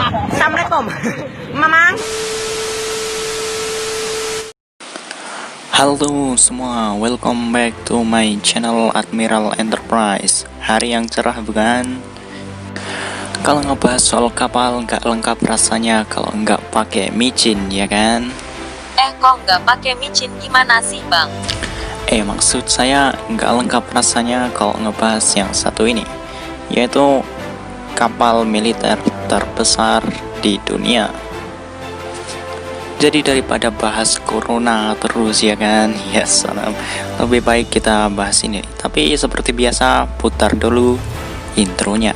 Assalamualaikum, Mamang. Halo semua, welcome back to my channel Admiral Enterprise. Hari yang cerah bukan? Kalau ngebahas soal kapal nggak lengkap rasanya kalau nggak pakai micin, ya kan? Kok nggak pakai micin gimana sih bang? Maksud saya nggak lengkap rasanya kalau ngebahas yang satu ini, yaitu kapal militer terbesar di dunia. Jadi daripada bahas corona terus ya kan, yes, lebih baik kita bahas ini. Tapi seperti biasa, putar dulu intronya.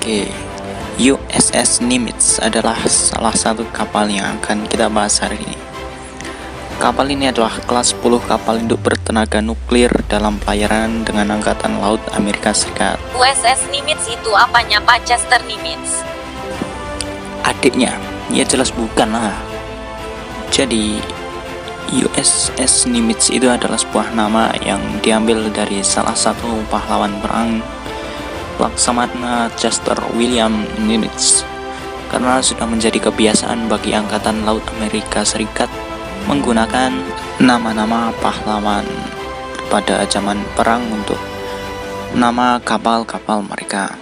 Oke, USS Nimitz adalah salah satu kapal yang akan kita bahas hari ini. Kapal ini adalah kelas 10 kapal induk bertenaga nuklir dalam pelayaran dengan Angkatan Laut Amerika Serikat. USS Nimitz itu apanya Pak Chester Nimitz? Adiknya, ya jelas bukan lah. Jadi, USS Nimitz itu adalah sebuah nama yang diambil dari salah satu pahlawan perang Laksamana Chester William Nimitz, karena sudah menjadi kebiasaan bagi Angkatan Laut Amerika Serikat menggunakan nama-nama pahlawan pada zaman perang untuk nama kapal-kapal mereka.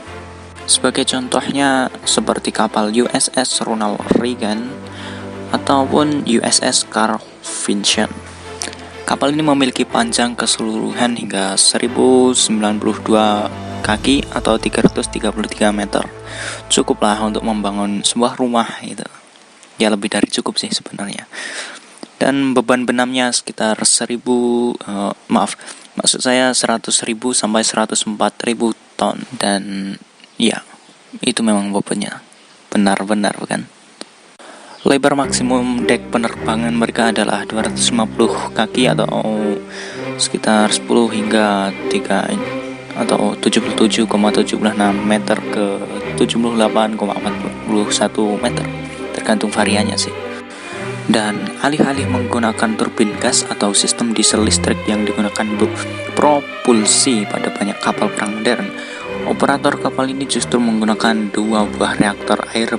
Sebagai contohnya seperti kapal USS Ronald Reagan ataupun USS Carl Vinson. Kapal ini memiliki panjang keseluruhan hingga 1092 kaki atau 333 meter. Cukuplah untuk membangun sebuah rumah itu. Ya lebih dari cukup sih sebenarnya. Dan beban benamnya sekitar 100.000 sampai 104.000 ton. Dan ya, itu memang bebannya. Benar-benar bukan? Lebar maksimum dek penerbangan mereka adalah 250 kaki atau sekitar 10 hingga 3 atau 77,76 meter ke 78,41 meter, tergantung variannya sih. Dan alih-alih menggunakan turbin gas atau sistem diesel listrik yang digunakan untuk propulsi pada banyak kapal perang modern, operator kapal ini justru menggunakan dua buah reaktor air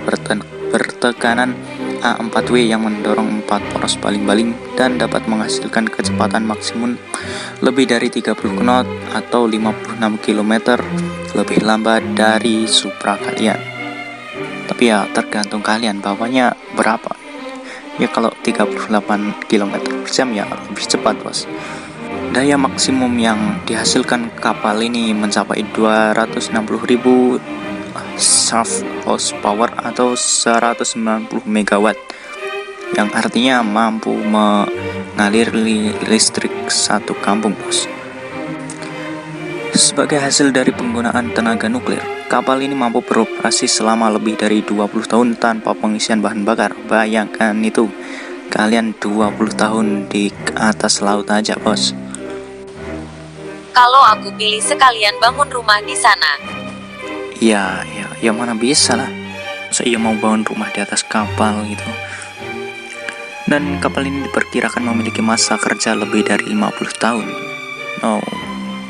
bertekanan A4W yang mendorong 4 poros baling-baling dan dapat menghasilkan kecepatan maksimum lebih dari 30 knot atau 56 km lebih lambat dari Supra kalian. Tapi ya tergantung kalian bawanya berapa. Ya kalau 38 km per jam ya lebih cepat bos. Daya maksimum yang dihasilkan kapal ini mencapai 260.000 shaft horsepower atau 190 megawatt, yang artinya mampu mengalir listrik satu kampung bos. Sebagai hasil dari penggunaan tenaga nuklir, kapal ini mampu beroperasi selama lebih dari 20 tahun tanpa pengisian bahan bakar. Bayangkan itu, kalian 20 tahun di atas laut aja bos. Kalau aku pilih sekalian bangun rumah di sana. Ya mana bisa lah. Masa ia mau bangun rumah di atas kapal gitu. Dan kapal ini diperkirakan memiliki masa kerja lebih dari 50 tahun. Oh,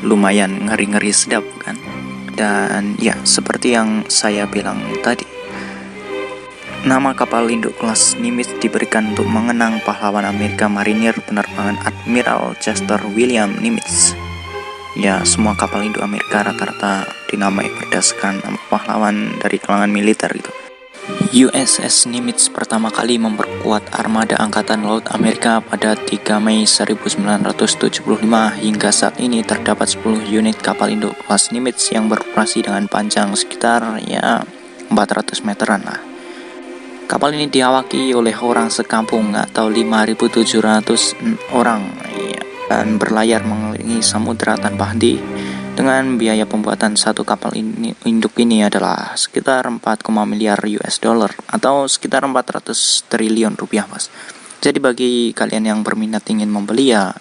lumayan ngeri-ngeri sedap kan. Dan ya, seperti yang saya bilang tadi, nama kapal induk kelas Nimitz diberikan untuk mengenang pahlawan Amerika marinir penerbangan Admiral Chester William Nimitz. Ya, semua kapal induk Amerika rata-rata dinamai berdasarkan nama pahlawan dari kalangan militer gitu. USS Nimitz pertama kali memperkuat armada Angkatan Laut Amerika pada 3 Mei 1975. Hingga saat ini terdapat 10 unit kapal induk kelas Nimitz yang beroperasi dengan panjang sekitar 400 meteran lah. Kapal ini diawaki oleh orang sekampung atau 5.700 orang dan berlayar mengelilingi samudera tanpa henti. Dengan biaya pembuatan satu kapal induk ini adalah sekitar 4, miliar US dollar atau sekitar 400 triliun rupiah mas. Jadi bagi kalian yang berminat ingin membeli ya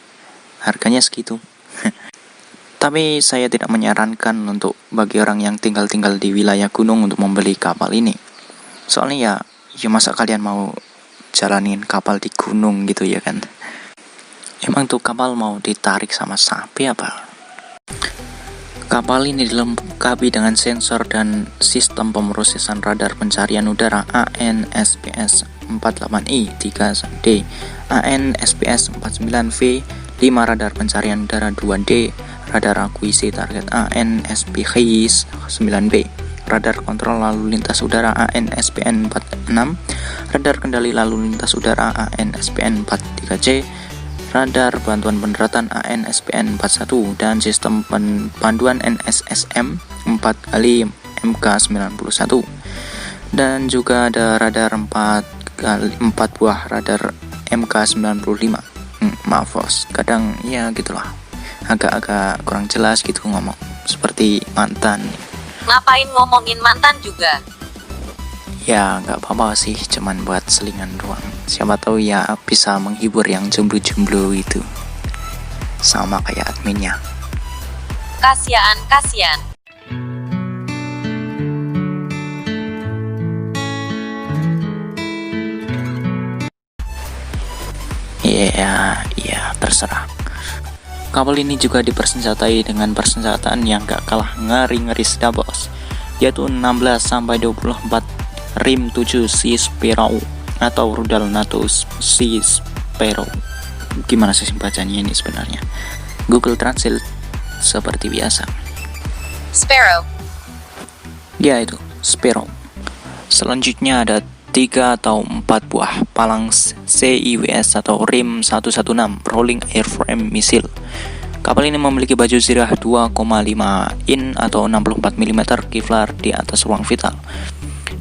harganya segitu. Tapi saya tidak menyarankan untuk bagi orang yang tinggal di wilayah gunung untuk membeli kapal ini. Soalnya ya masa kalian mau jalanin kapal di gunung gitu ya kan? Emang tuh kapal mau ditarik sama sapi apa? Kapal ini dilengkapi dengan sensor dan sistem pemrosesan radar pencarian udara AN/SPS 48I 3D, AN/SPS 49V, 5 radar pencarian udara 2D, radar akuisisi target AN/SPHIS 9B, radar kontrol lalu lintas udara AN/SPN 46, radar kendali lalu lintas udara AN/SPN 43C, radar bantuan pendaratan AN/SPN 41, dan sistem panduan NSSM 4x MK91. Dan juga ada radar 4 buah radar MK95. Maaf bos, kadang ya gitulah, agak-agak kurang jelas gitu ngomong, seperti mantan. Ngapain ngomongin mantan juga? Ya nggak apa-apa sih, cuman buat selingan doang. Siapa tahu ya bisa menghibur yang jomblo-jomblo itu. Sama kayak adminnya. Kasian. Ya terserah. Kapal ini juga dipersenjatai dengan persenjataan yang gak kalah ngeri-ngeri sedap bos, yaitu 16-24 rim 7 Sea Sparrow atau rudal NATO Sea Sparrow. Gimana sih bacanya ini sebenarnya? Google Translate seperti biasa. Sparrow. Ya itu, Sparrow. Selanjutnya ada 3 atau 4 buah palang CIWS atau RIM 116 Rolling Airframe Missile. Kapal ini memiliki baju zirah 2,5 in atau 64 mm Kevlar di atas ruang vital.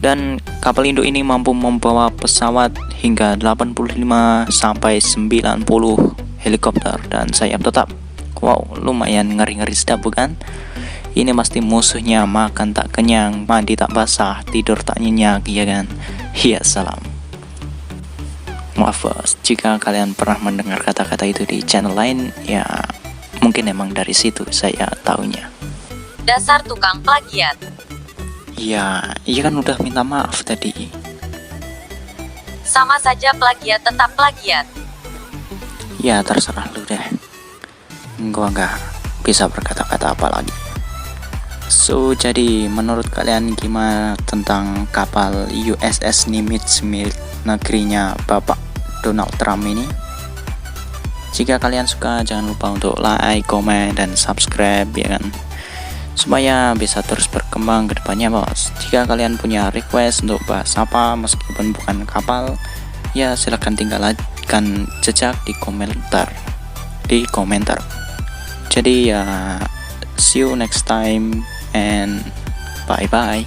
Dan kapal induk ini mampu membawa pesawat hingga 85 sampai 90 helikopter dan sayap tetap. Wow, lumayan ngeri-ngeri sedap bukan? Ini pasti musuhnya makan tak kenyang, mandi tak basah, tidur tak nyenyak, ya kan? Ya salam. Maaf bos, jika kalian pernah mendengar kata-kata itu di channel lain, ya mungkin emang dari situ saya taunya. Dasar tukang plagiat. Ya, iya kan udah minta maaf tadi. Sama saja plagiat tetap plagiat. Ya terserah lu deh. Gua nggak bisa berkata-kata apa lagi. So, jadi menurut kalian gimana tentang kapal USS Nimitz milik negerinya Bapak Donald Trump ini? Jika kalian suka, jangan lupa untuk like, komen, dan subscribe ya kan, supaya bisa terus berkembang ke depannya bos. Jika kalian punya request untuk bahas apa meskipun bukan kapal, ya silahkan tinggalkan jejak di komentar. Jadi ya see you next time and bye bye.